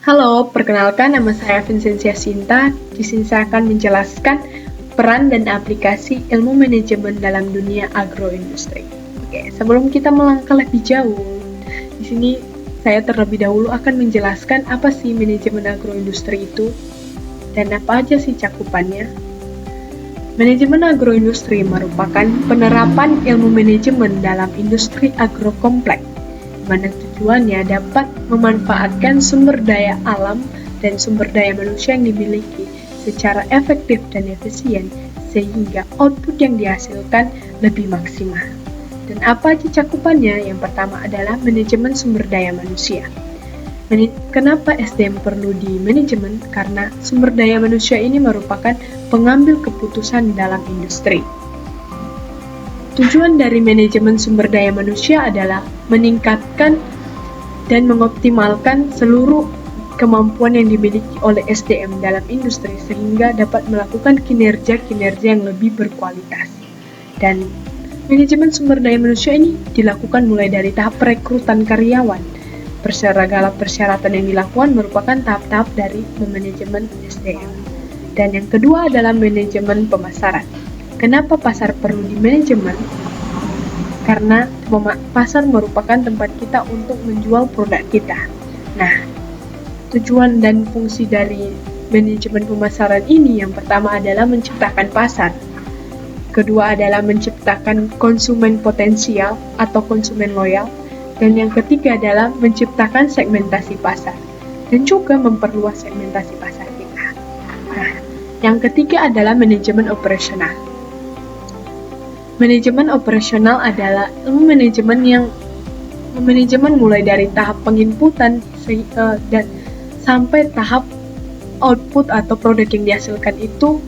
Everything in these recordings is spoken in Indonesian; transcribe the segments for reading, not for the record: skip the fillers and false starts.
Halo, perkenalkan nama saya Vincentia Sinta. Di sini saya akan menjelaskan peran dan aplikasi ilmu manajemen dalam dunia agroindustri. Oke, sebelum kita melangkah lebih jauh, di sini saya terlebih dahulu akan menjelaskan apa sih manajemen agroindustri itu dan apa aja sih cakupannya. Manajemen agroindustri merupakan penerapan ilmu manajemen dalam industri agrokompleks, mana tujuannya dapat memanfaatkan sumber daya alam dan sumber daya manusia yang dimiliki secara efektif dan efisien sehingga output yang dihasilkan lebih maksimal. Dan apa aja cakupannya? Yang pertama adalah manajemen sumber daya manusia. Kenapa SDM perlu di manajemen? Karena sumber daya manusia ini merupakan pengambil keputusan dalam industri. Tujuan dari manajemen sumber daya manusia adalah meningkatkan dan mengoptimalkan seluruh kemampuan yang dimiliki oleh SDM dalam industri sehingga dapat melakukan kinerja-kinerja yang lebih berkualitas. Dan manajemen sumber daya manusia ini dilakukan mulai dari tahap perekrutan karyawan. Segala persyaratan yang dilakukan merupakan tahap-tahap dari manajemen SDM. Dan yang kedua adalah manajemen pemasaran. Kenapa pasar perlu di manajemen? Karena pasar merupakan tempat kita untuk menjual produk kita. Nah, tujuan dan fungsi dari manajemen pemasaran ini yang pertama adalah menciptakan pasar. Kedua adalah menciptakan konsumen potensial atau konsumen loyal. Dan yang ketiga adalah menciptakan segmentasi pasar. Dan juga memperluas segmentasi pasar kita. Nah, yang ketiga adalah manajemen operasional. Manajemen operasional adalah ilmu manajemen mulai dari tahap penginputan dan sampai tahap output atau produk yang dihasilkan itu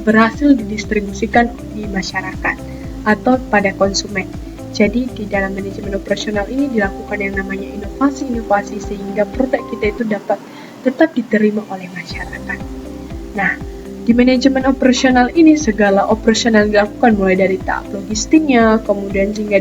berhasil didistribusikan di masyarakat atau pada konsumen. Jadi di dalam manajemen operasional ini dilakukan yang namanya inovasi-inovasi sehingga produk kita itu dapat tetap diterima oleh masyarakat. Nah, di manajemen operasional ini segala operasional dilakukan mulai dari tahap logistiknya, kemudian hingga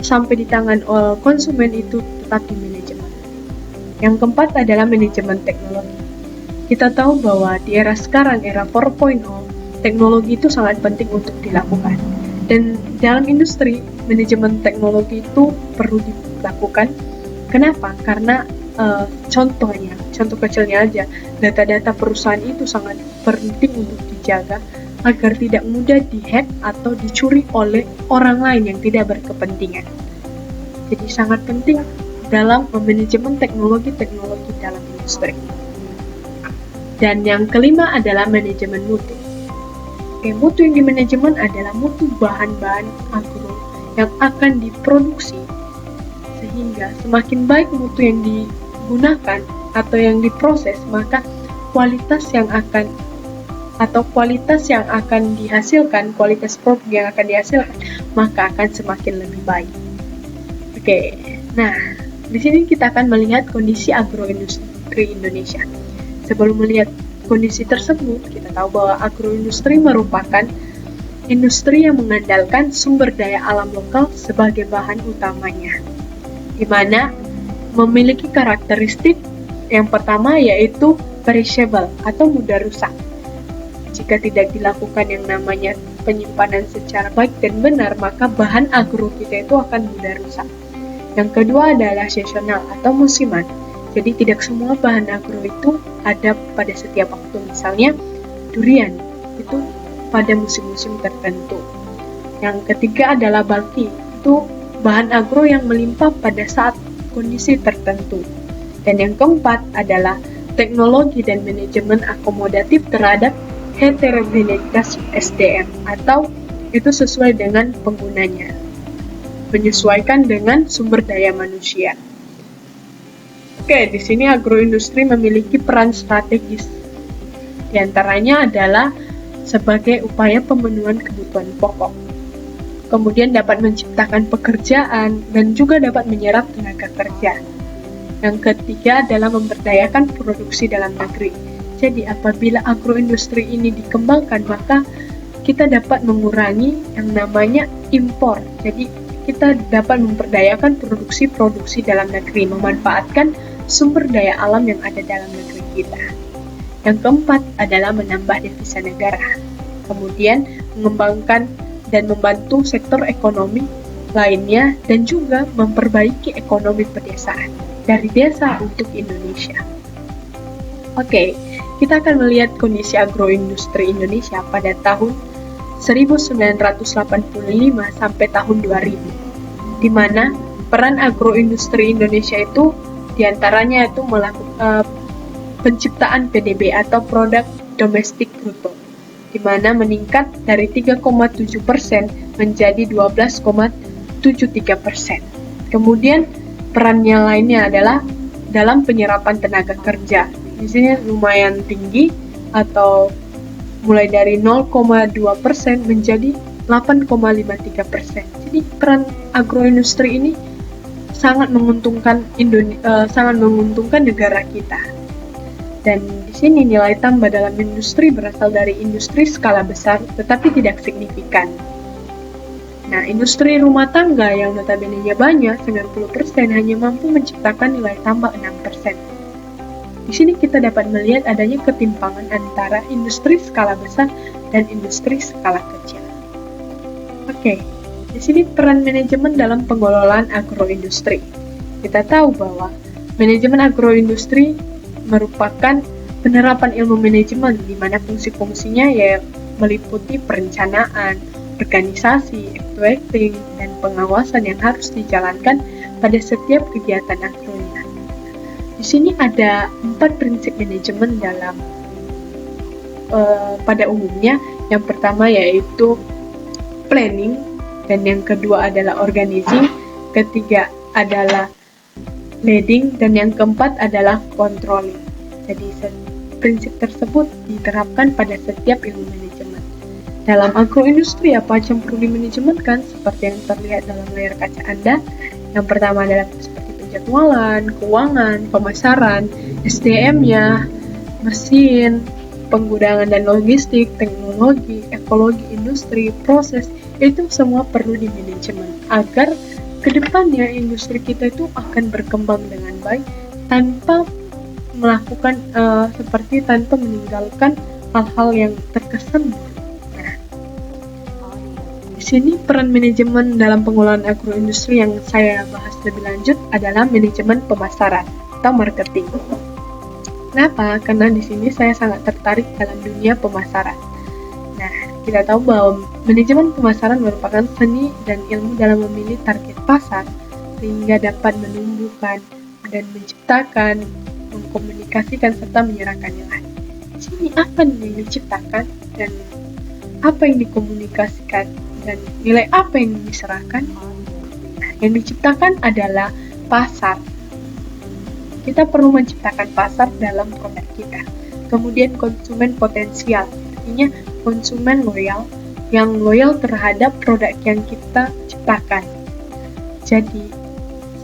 sampai di tangan konsumen itu tetap di manajemen. Yang keempat adalah manajemen teknologi. Kita tahu bahwa di era sekarang, era 4.0, teknologi itu sangat penting untuk dilakukan. Dan dalam industri, manajemen teknologi itu perlu dilakukan. Kenapa? Karena contoh kecilnya aja, data-data perusahaan itu sangat penting untuk dijaga agar tidak mudah dihack atau dicuri oleh orang lain yang tidak berkepentingan. Jadi sangat penting dalam manajemen teknologi dalam industri. Dan yang kelima adalah manajemen mutu. Mutu yang di manajemen adalah mutu bahan-bahan agro yang akan diproduksi, sehingga semakin baik mutu yang digunakan atau yang diproses, maka kualitas yang akan dihasilkan, kualitas produk yang akan dihasilkan, maka akan semakin lebih baik. Oke, nah di sini kita akan melihat kondisi agroindustri Indonesia. Sebelum melihat kondisi tersebut, kita tahu bahwa agroindustri merupakan industri yang mengandalkan sumber daya alam lokal sebagai bahan utamanya, di mana memiliki karakteristik yang pertama yaitu perishable atau mudah rusak. Jika tidak dilakukan yang namanya penyimpanan secara baik dan benar, maka bahan agro kita itu akan mudah rusak. Yang kedua adalah seasonal atau musiman. Jadi tidak semua bahan agro itu ada pada setiap waktu. Misalnya durian itu pada musim-musim tertentu. Yang ketiga adalah bulky, itu bahan agro yang melimpah pada saat kondisi tertentu. Dan yang keempat adalah teknologi dan manajemen akomodatif terhadap heterogenitas SDM atau itu sesuai dengan penggunanya, menyesuaikan dengan sumber daya manusia. Oke, di sini agroindustri memiliki peran strategis. Di antaranya adalah sebagai upaya pemenuhan kebutuhan pokok. Kemudian dapat menciptakan pekerjaan dan juga dapat menyerap tenaga kerja. Yang ketiga adalah memberdayakan produksi dalam negeri. Jadi apabila agroindustri ini dikembangkan, maka kita dapat mengurangi yang namanya impor. Jadi kita dapat memberdayakan produksi-produksi dalam negeri, memanfaatkan sumber daya alam yang ada dalam negeri kita. Yang keempat adalah menambah devisa negara. Kemudian mengembangkan dan membantu sektor ekonomi lainnya dan juga memperbaiki ekonomi pedesaan dari desa untuk Indonesia. Oke, kita akan melihat kondisi agroindustri Indonesia pada tahun 1985 sampai tahun 2000, di mana peran agroindustri Indonesia itu diantaranya itu melakukan penciptaan PDB atau produk domestik bruto, di mana meningkat dari 3,7% menjadi 12,73%. Kemudian perannya lainnya adalah dalam penyerapan tenaga kerja. Di sini lumayan tinggi atau mulai dari 0,2% menjadi 8,53%. Jadi peran agroindustri ini sangat menguntungkan negara kita. Dan di sini nilai tambah dalam industri berasal dari industri skala besar tetapi tidak signifikan. Nah, industri rumah tangga yang notabene-nya banyak, 90% hanya mampu menciptakan nilai tambah 6%. Di sini kita dapat melihat adanya ketimpangan antara industri skala besar dan industri skala kecil. Oke, di sini peran manajemen dalam pengelolaan agroindustri. Kita tahu bahwa manajemen agroindustri merupakan penerapan ilmu manajemen di mana fungsi-fungsinya ya meliputi perencanaan, organisasi, acting, dan pengawasan yang harus dijalankan pada setiap kegiatan agronya. Di sini ada 4 prinsip manajemen dalam pada umumnya. Yang pertama yaitu planning, dan yang kedua adalah organizing, ketiga adalah leading, dan yang keempat adalah controlling. Jadi prinsip tersebut diterapkan pada setiap ilmu manajemen. Dalam agroindustri apa yang perlu dimanajemenkan seperti yang terlihat dalam layar kaca Anda. Yang pertama adalah seperti penjadwalan, keuangan, pemasaran, SDM-nya, mesin, penggunaan dan logistik, teknologi, ekologi industri, proses, itu semua perlu dimanajemen agar kedepannya industri kita itu akan berkembang dengan baik tanpa melakukan tanpa meninggalkan hal-hal yang terkesan buruk. Nah, di sini peran manajemen dalam pengelolaan agroindustri yang saya bahas lebih lanjut adalah manajemen pemasaran atau marketing. Kenapa? Karena di sini saya sangat tertarik dalam dunia pemasaran. Nah, kita tahu bahwa manajemen pemasaran merupakan seni dan ilmu dalam memilih target pasar sehingga dapat menumbuhkan dan menciptakan, mengkomunikasikan serta menyerahkan nilai. Di sini apa yang diciptakan dan apa yang dikomunikasikan dan nilai apa yang diserahkan? Nah, yang diciptakan adalah pasar. Kita perlu menciptakan pasar dalam produk kita. Kemudian konsumen potensial, artinya konsumen loyal yang loyal terhadap produk yang kita ciptakan. Jadi,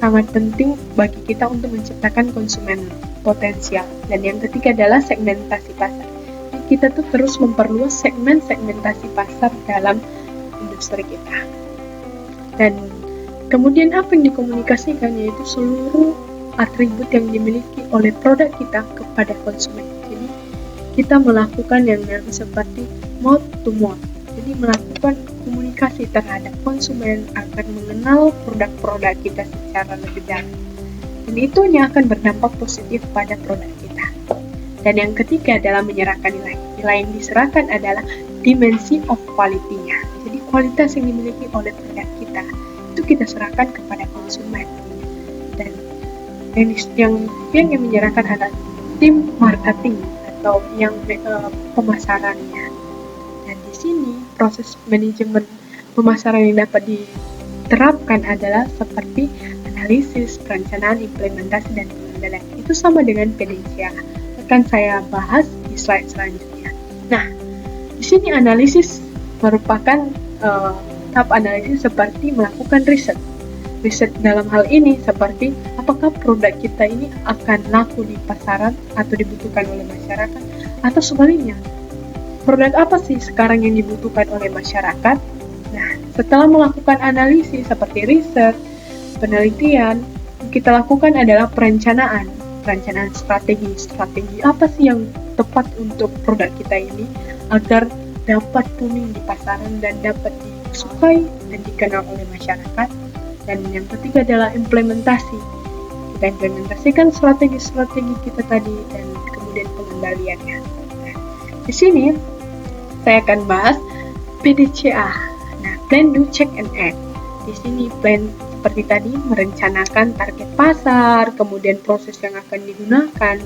sangat penting bagi kita untuk menciptakan konsumen potensial. Dan yang ketiga adalah segmentasi pasar. Jadi, kita tuh terus memperluas segmentasi pasar dalam industri kita. Dan kemudian apa yang dikomunikasikan yaitu seluruh atribut yang dimiliki oleh produk kita kepada konsumen. Jadi, kita melakukan yang seperti mouth to mouth. Jadi melakukan komunikasi terhadap konsumen agar mengenal produk-produk kita secara lebih dalam. Dan itu yang akan berdampak positif pada produk kita. Dan yang ketiga adalah menyerahkan nilai. Nilai yang diserahkan adalah dimensi of quality-nya. Jadi kualitas yang dimiliki oleh produk kita itu kita serahkan kepada konsumen. Dan yang menyerahkan adalah tim marketing atau yang pemasarannya. Dan di sini proses manajemen pemasaran yang dapat diterapkan adalah seperti analisis, perencanaan, implementasi, dan pengendalian. Itu sama dengan PDCA. Akan saya bahas di slide selanjutnya. Nah, di sini analisis merupakan tahap analisis seperti melakukan riset. Riset dalam hal ini seperti apakah produk kita ini akan laku di pasaran atau dibutuhkan oleh masyarakat, atau sebaliknya. Produk apa sih sekarang yang dibutuhkan oleh masyarakat? Nah, setelah melakukan analisis seperti riset, penelitian, kita lakukan adalah perencanaan. perencanaan strategi apa sih yang tepat untuk produk kita ini agar dapat booming di pasaran dan dapat disukai dan dikenal oleh masyarakat. Dan yang ketiga adalah implementasi. Kita implementasikan strategi-strategi kita tadi dan kemudian pengendaliannya. Nah, di sini saya akan bahas PDCA. Nah, Plan, Do, Check, and Act. Di sini plan seperti tadi merencanakan target pasar, kemudian proses yang akan digunakan,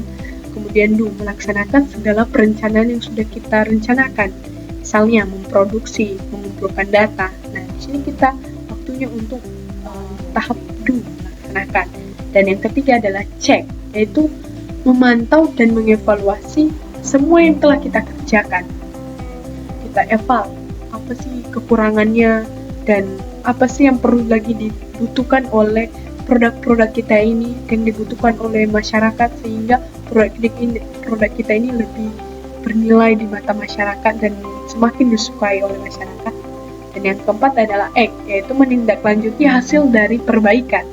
kemudian do melaksanakan segala perencanaan yang sudah kita rencanakan. Misalnya memproduksi, mengumpulkan data. Nah, di sini kita waktunya untuk tahap do melaksanakan. Dan yang ketiga adalah check, yaitu memantau dan mengevaluasi semua yang telah kita kerjakan. Kita eval apa sih kekurangannya dan apa sih yang perlu lagi dibutuhkan oleh produk-produk kita ini yang dibutuhkan oleh masyarakat sehingga produk kita ini lebih bernilai di mata masyarakat dan semakin disukai oleh masyarakat. Dan yang keempat adalah act, yaitu menindaklanjuti hasil dari perbaikan.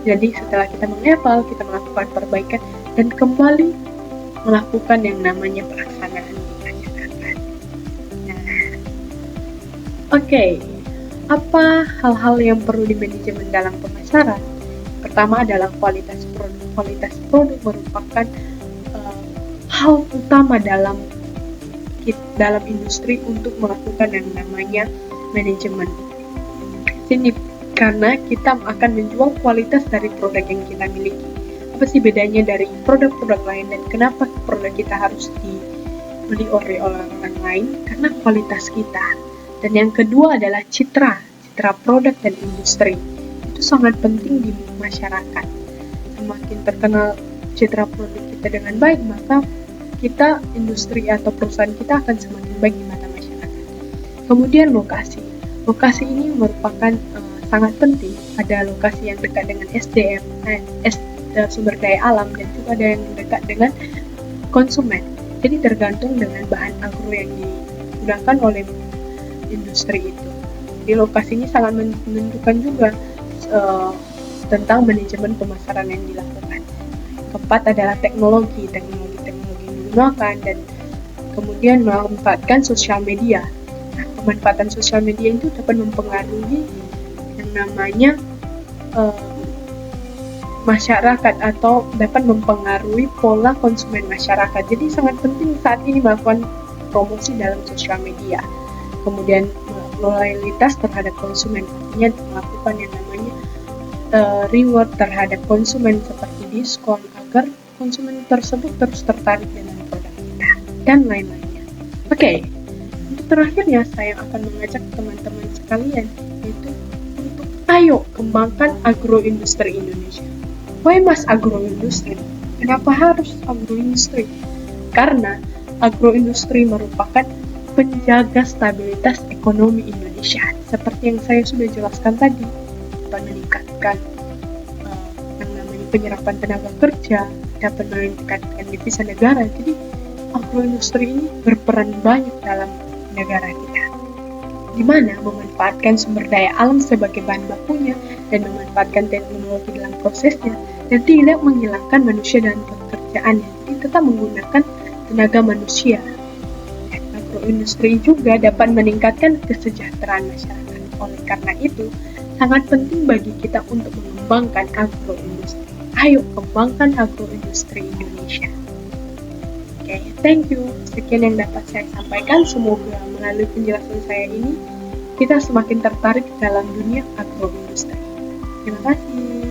Jadi setelah kita mengeval, kita melakukan perbaikan dan kembali melakukan yang namanya pelaksanaan di masyarakat. Nah, oke. Apa hal-hal yang perlu dimanajemen dalam pemasaran? Pertama adalah kualitas produk. Kualitas produk merupakan hal utama dalam industri untuk melakukan yang namanya manajemen. Ini karena kita akan menjual kualitas dari produk yang kita miliki. Apa sih bedanya dari produk-produk lain dan kenapa produk kita harus dibeli oleh orang lain? Karena kualitas kita. Dan yang kedua adalah citra produk dan industri. Itu sangat penting di masyarakat. Semakin terkenal citra produk kita dengan baik, maka kita, industri atau perusahaan kita akan semakin baik di mata masyarakat. Kemudian lokasi. Lokasi ini merupakan sangat penting. Ada lokasi yang dekat dengan SDM, sumber daya alam, dan juga ada yang dekat dengan konsumen. Jadi tergantung dengan bahan agro yang digunakan oleh industri itu. Di lokasi ini sangat menentukan juga tentang manajemen pemasaran yang dilakukan. Keempat adalah teknologi yang digunakan dan kemudian memanfaatkan sosial media. Nah, pemanfaatan sosial media itu dapat mempengaruhi yang namanya masyarakat atau dapat mempengaruhi pola konsumen masyarakat. Jadi sangat penting saat ini melakukan promosi dalam sosial media. Kemudian loyalitas terhadap konsumen, artinya melakukan yang namanya reward terhadap konsumen seperti diskon agar konsumen tersebut terus tertarik dengan produk kita dan lain-lainnya. Oke, untuk terakhirnya saya akan mengajak teman-teman sekalian yaitu untuk ayo kembangkan agroindustri Indonesia. Why must agroindustri? Kenapa harus agroindustri? Karena agroindustri merupakan penjaga stabilitas ekonomi Indonesia. Seperti yang saya sudah jelaskan tadi, dapat meningkatkan yang namanya penyerapan tenaga kerja, dapat meningkatkan devisa negara. Jadi agroindustri ini berperan banyak dalam negara kita, di mana memanfaatkan sumber daya alam sebagai bahan bakunya dan memanfaatkan teknologi dalam prosesnya dan tidak menghilangkan manusia dan pekerjaannya. Jadi tetap menggunakan tenaga manusia. Agroindustri juga dapat meningkatkan kesejahteraan masyarakat. Oleh karena itu, sangat penting bagi kita untuk mengembangkan agroindustri. Ayo kembangkan agroindustri Indonesia. Oke, thank you. Sekian yang dapat saya sampaikan. Semoga melalui penjelasan saya ini, kita semakin tertarik dalam dunia agroindustri. Terima kasih.